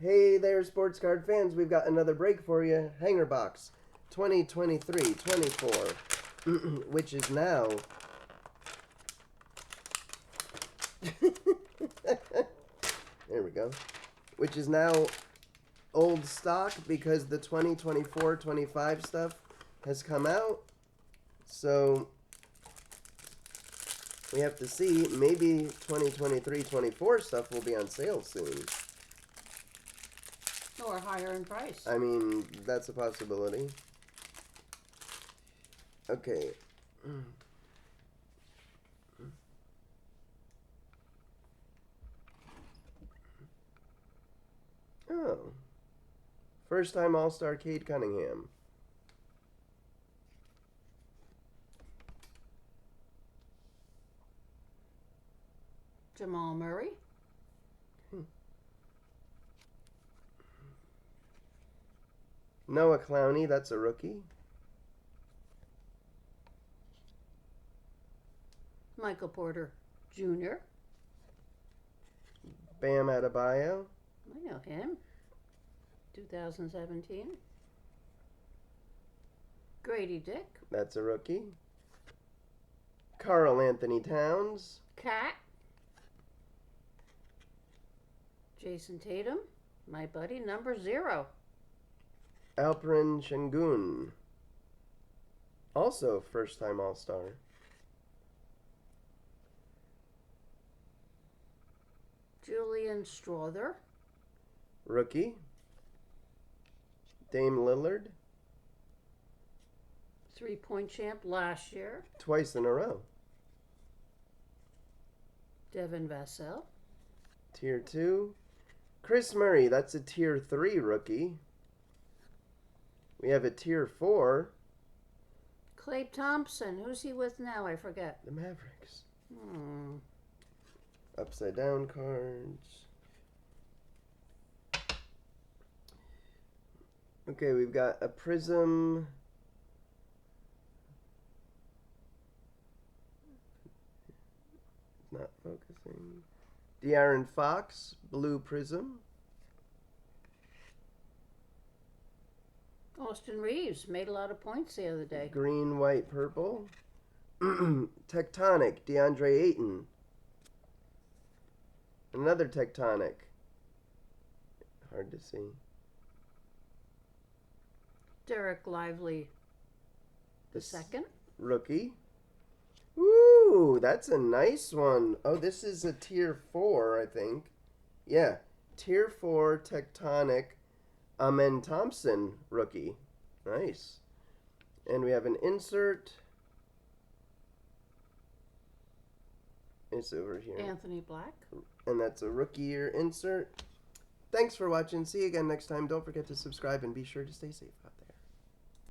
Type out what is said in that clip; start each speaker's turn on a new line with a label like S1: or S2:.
S1: Hey there, sports card fans. We've got another break for you. Hanger Box 2023-24, which is now... there we go. Which is now old stock because the 2024-25 stuff has come out. So we have to see. Maybe 2023-24 stuff will be on sale soon.
S2: Or higher in price.
S1: I mean, that's a possibility. Okay. Oh. First time All-Star Cade Cunningham.
S2: Jamal Murray.
S1: Noah Clowney, that's a rookie.
S2: Michael Porter Jr.
S1: Bam Adebayo.
S2: I know him. 2017. Grady Dick.
S1: That's a rookie. Karl Anthony Towns.
S2: Cat. Jason Tatum. My buddy, number 0.
S1: Alperen Şengün. Also first time All-Star.
S2: Julian Strother.
S1: Rookie. Dame Lillard.
S2: 3-point champ last year.
S1: Twice in a row.
S2: Devin Vassell.
S1: Tier 2. Chris Murray, that's a Tier 3 rookie. We have a Tier 4.
S2: Klay Thompson. Who's he with now? I forget.
S1: The Mavericks. Upside down cards. Okay, we've got a Prism. Not focusing. De'Aaron Fox, Blue Prism.
S2: Austin Reeves made a lot of points the other day.
S1: Green, white, purple. Tectonic, DeAndre Ayton. Another Tectonic. Hard to see.
S2: Derek Lively the second.
S1: Rookie. Ooh, that's a nice one. Oh, this is a Tier 4, I think. Yeah, Tier 4 Tectonic Amen Thompson rookie. Nice. And we have an insert. It's over here.
S2: Anthony Black.
S1: And that's a rookie year insert. Thanks for watching. See you again next time. Don't forget to subscribe and be sure to stay safe.